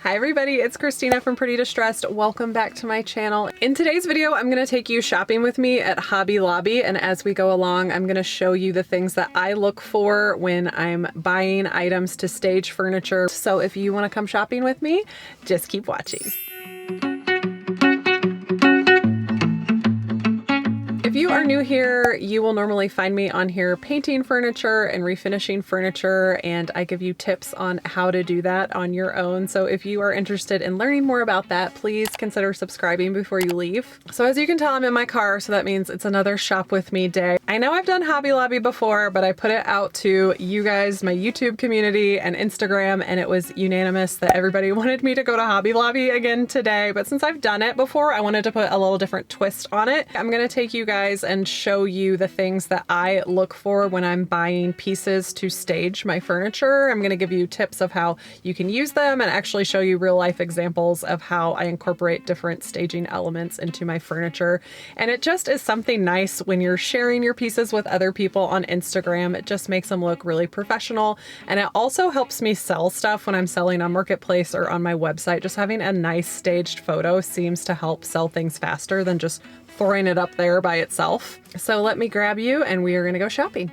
Hi everybody, it's Christina from Pretty Distressed. Welcome back to my channel. In today's video, I'm gonna take you shopping with me at Hobby Lobby, and as we go along, I'm gonna show you the things that I look for when I'm buying items to stage furniture. So if you wanna come shopping with me, just keep watching. If you are new here, you will normally find me on here painting furniture and refinishing furniture, and I give you tips on how to do that on your own. So if you are interested in learning more about that, please consider subscribing before you leave. So as you can tell, I'm in my car, so that means it's another shop with me day. I know I've done Hobby Lobby before, but I put it out to you guys, my YouTube community and Instagram, and it was unanimous that everybody wanted me to go to Hobby Lobby again today. But since I've done it before, I wanted to put a little different twist on it. I'm gonna take you guys and show you the things that I look for when I'm buying pieces to stage my furniture. I'm going to give you tips of how you can use them and actually show you real life examples of how I incorporate different staging elements into my furniture. And it just is something nice when you're sharing your pieces with other people on Instagram. It just makes them look really professional. And it also helps me sell stuff when I'm selling on Marketplace or on my website. Just having a nice staged photo seems to help sell things faster than just throwing it up there by itself. So let me grab you and we are gonna go shopping.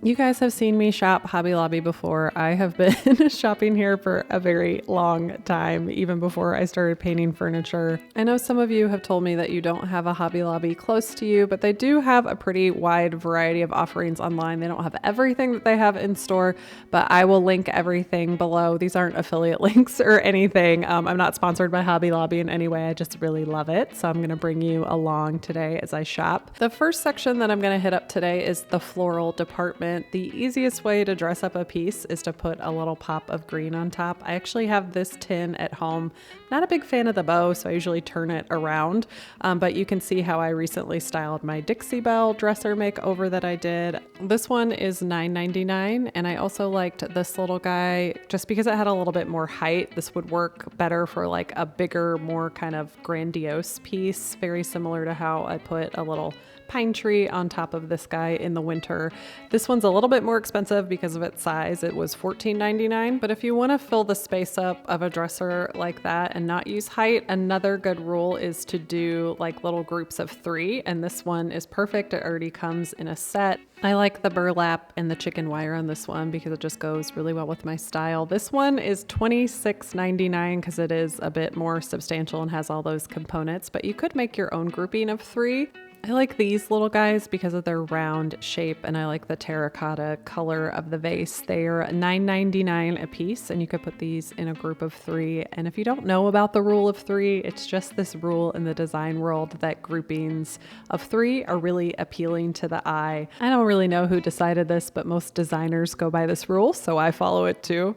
You guys have seen me shop Hobby Lobby before. I have been shopping here for a very long time, even before I started painting furniture. I know some of you have told me that you don't have a Hobby Lobby close to you, but they do have a pretty wide variety of offerings online. They don't have everything that they have in store, but I will link everything below. These aren't affiliate links or anything. I'm not sponsored by Hobby Lobby in any way. I just really love it. So I'm gonna bring you along today as I shop. The first section that I'm gonna hit up today is the floral department. The easiest way to dress up a piece is to put a little pop of green on top. I actually have this tin at home. Not a big fan of the bow, so I usually turn it around, but you can see how I recently styled my Dixie Belle dresser makeover that I did. This one is $9.99, and I also liked this little guy just because it had a little bit more height. This would work better for like a bigger, more kind of grandiose piece, very similar to how I put a little pine tree on top of this guy in the winter. This one's a little bit more expensive because of its size. It was $14.99, but if you want to fill the space up of a dresser like that and not use height, another good rule is to do like little groups of 3, and this one is perfect. It already comes in a set. I like the burlap and the chicken wire on this one because it just goes really well with my style. This one is $26.99 because it is a bit more substantial and has all those components, but you could make your own grouping of 3. I like these little guys because of their round shape, and I like the terracotta color of the vase. They are $9.99 a piece, and you could put these in a group of 3. And if you don't know about the rule of 3, it's just this rule in the design world that groupings of 3 are really appealing to the eye. I don't really know who decided this, but most designers go by this rule, so I follow it too.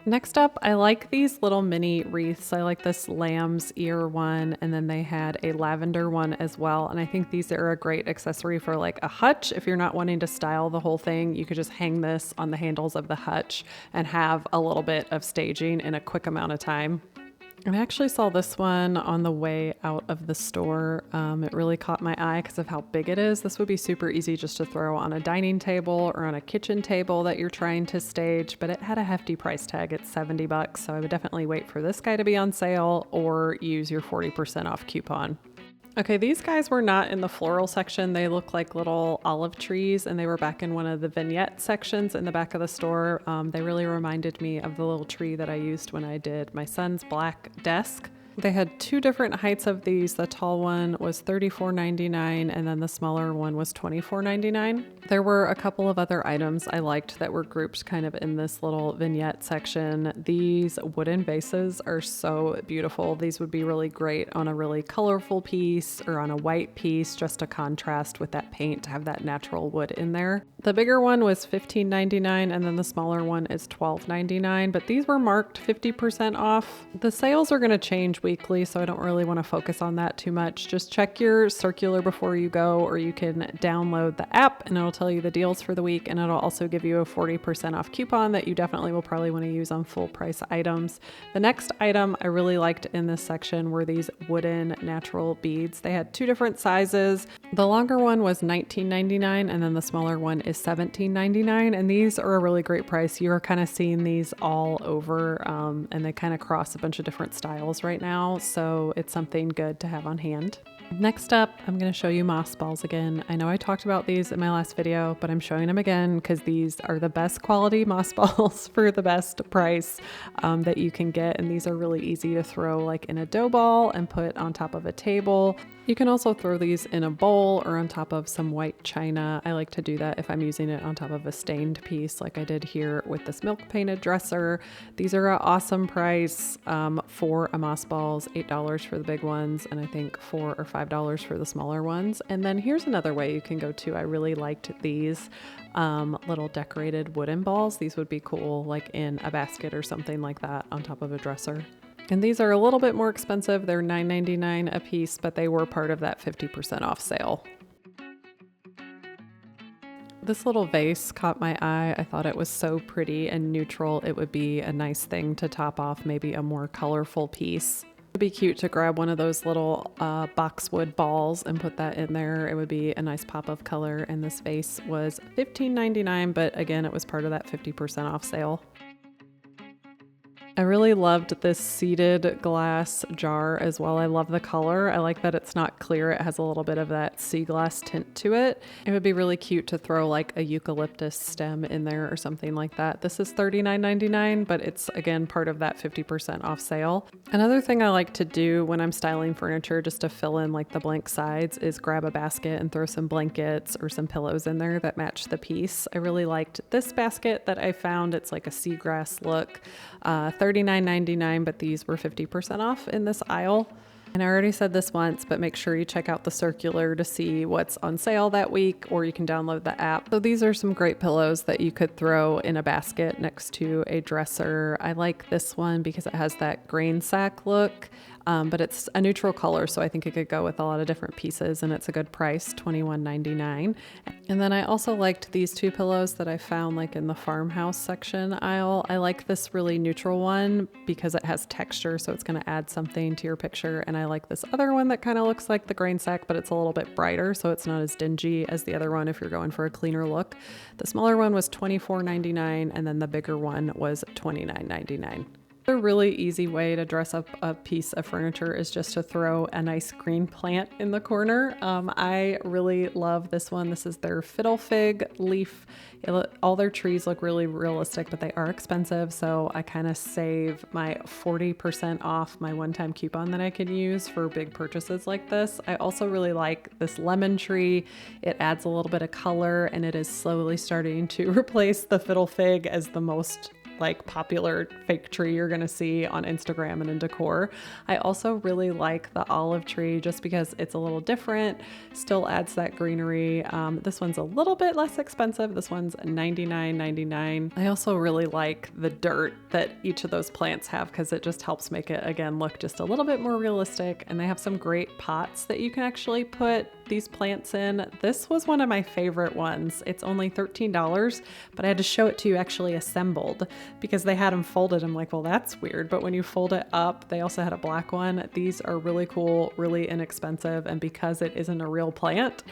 Next up, I like these little mini wreaths. I like this lamb's ear one, and then they had a lavender one as well. And I think these are a great accessory for like a hutch. If you're not wanting to style the whole thing, you could just hang this on the handles of the hutch and have a little bit of staging in a quick amount of time. I actually saw this one on the way out of the store. It really caught my eye because of how big it is. This would be super easy just to throw on a dining table or on a kitchen table that you're trying to stage, but it had a hefty price tag. It's $70, so I would definitely wait for this guy to be on sale or use your 40% off coupon. Okay, these guys were not in the floral section. They look like little olive trees, and they were back in one of the vignette sections in the back of the store. They really reminded me of the little tree that I used when I did my son's black desk. They had 2 different heights of these. The tall one was $34.99 and then the smaller one was $24.99. There were a couple of other items I liked that were grouped kind of in this little vignette section. These wooden vases are so beautiful. These would be really great on a really colorful piece or on a white piece, just to contrast with that paint, to have that natural wood in there. The bigger one was $15.99 and then the smaller one is $12.99, but these were marked 50% off. The sales are going to change post weekly, so I don't really want to focus on that too much. Just check your circular before you go, or you can download the app and it'll tell you the deals for the week, and it'll also give you a 40% off coupon that you definitely will probably want to use on full price items. The next item I really liked in this section were these wooden natural beads. They had two different sizes. The longer one was $19.99 and then the smaller one is $17.99, and these are a really great price. You're kind of seeing these all over, and they kind of cross a bunch of different styles right now, so it's something good to have on hand. Next up, I'm going to show you moss balls again. I know I talked about these in my last video, but I'm showing them again because these are the best quality moss balls for the best price that you can get, and these are really easy to throw like in a dough ball and put on top of a table. You can also throw these in a bowl or on top of some white china. I like to do that if I'm using it on top of a stained piece like I did here with this milk painted dresser. These are an awesome price for a moss balls, $8 for the big ones, and I think $4 or $5 for the smaller ones. And then here's another way you can go too. I really liked these little decorated wooden balls. These would be cool like in a basket or something like that on top of a dresser. And these are a little bit more expensive. They're $9.99 a piece, but they were part of that 50% off sale. This little vase caught my eye. I thought it was so pretty and neutral. It would be a nice thing to top off maybe a more colorful piece. It would be cute to grab one of those little boxwood balls and put that in there. It would be a nice pop of color. And this vase was $15.99, but again, it was part of that 50% off sale. I really loved this seeded glass jar as well. I love the color. I like that it's not clear. It has a little bit of that sea glass tint to it. It would be really cute to throw like a eucalyptus stem in there or something like that. This is $39.99, but it's again part of that 50% off sale. Another thing I like to do when I'm styling furniture just to fill in like the blank sides is grab a basket and throw some blankets or some pillows in there that match the piece. I really liked this basket that I found. It's like a seagrass look. $39.99, but these were 50% off in this aisle. And I already said this once, but make sure you check out the circular to see what's on sale that week, or you can download the app. So these are some great pillows that you could throw in a basket next to a dresser. I like this one because it has that grain sack look, but it's a neutral color, so I think it could go with a lot of different pieces, and it's a good price, $21.99. And then I also liked these two pillows that I found like in the farmhouse section aisle. I like this really neutral one because it has texture, so it's going to add something to your picture. And I like this other one that kind of looks like the grain sack, but it's a little bit brighter, so it's not as dingy as the other one if you're going for a cleaner look. The smaller one was $24.99, and then the bigger one was $29.99. A really easy way to dress up a piece of furniture is just to throw a nice green plant in the corner. I really love this one. This is their fiddle fig leaf. All their trees look really realistic, but they are expensive. So I kind of save my 40% off my one-time coupon that I can use for big purchases like this. I also really like this lemon tree. It adds a little bit of color, and it is slowly starting to replace the fiddle fig as the most like popular fake tree you're gonna see on Instagram and in decor. I also really like the olive tree just because it's a little different, still adds that greenery. This one's a little bit less expensive. This one's $99.99. I also really like the dirt that each of those plants have because it just helps make it again look just a little bit more realistic. And they have some great pots that you can actually put these plants in. This was one of my favorite ones. It's only $13, but I had to show it to you actually assembled because they had them folded. I'm like, well, that's weird. But when you fold it up, they also had a black one. These are really cool, really inexpensive. And because it isn't a real plant,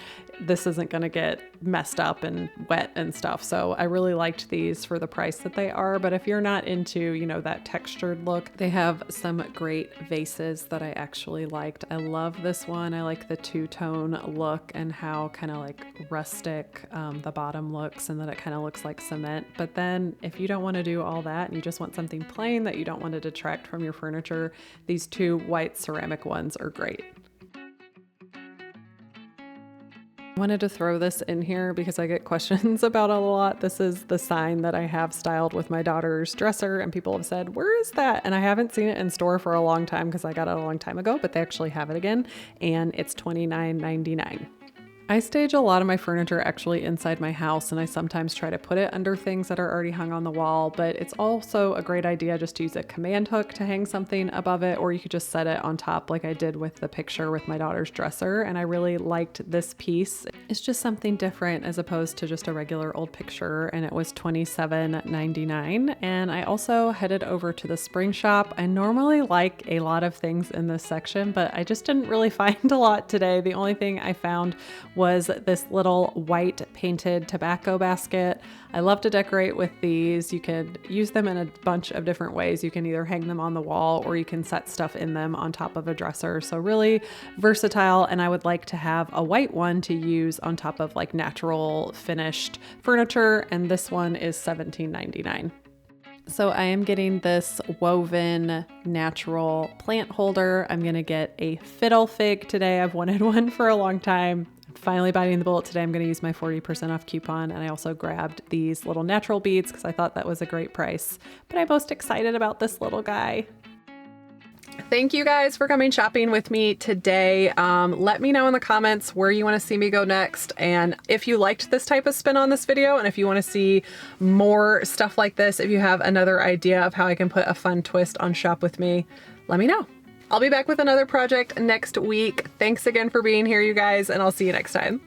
this isn't going to get messed up and wet and stuff. So I really liked these for the price that they are. But if you're not into, you know, that textured look, they have some great vases that I actually liked. I love this one. I like the two-tone look and how kind of like rustic the bottom looks, and that it kind of looks like cement. But then if you don't want to do all that and you just want something plain that you don't want to detract from your furniture, these two white ceramic ones are great. I wanted to throw this in here because I get questions about it a lot. This is the sign that I have styled with my daughter's dresser, and people have said, where is that? And I haven't seen it in store for a long time because I got it a long time ago, but they actually have it again, and it's $29.99. I stage a lot of my furniture actually inside my house, and I sometimes try to put it under things that are already hung on the wall, but it's also a great idea just to use a command hook to hang something above it, or you could just set it on top like I did with the picture with my daughter's dresser. And I really liked this piece. It's just something different as opposed to just a regular old picture, and it was $27.99. And I also headed over to the spring shop. I normally like a lot of things in this section, but I just didn't really find a lot today. The only thing I found was this little white painted tobacco basket. I love to decorate with these. You could use them in a bunch of different ways. You can either hang them on the wall or you can set stuff in them on top of a dresser. So really versatile. And I would like to have a white one to use on top of like natural finished furniture. And this one is $17.99. So I am getting this woven natural plant holder. I'm gonna get a fiddle fig today. I've wanted one for a long time. Finally biting the bullet today. I'm going to use my 40% off coupon, and I also grabbed these little natural beads because I thought that was a great price. But I'm most excited about this little guy. Thank you guys for coming shopping with me today. Let me know in the comments where you want to see me go next, and if you liked this type of spin on this video, and if you want to see more stuff like this, if you have another idea of how I can put a fun twist on Shop With Me, let me know. I'll be back with another project next week. Thanks again for being here, you guys, and I'll see you next time.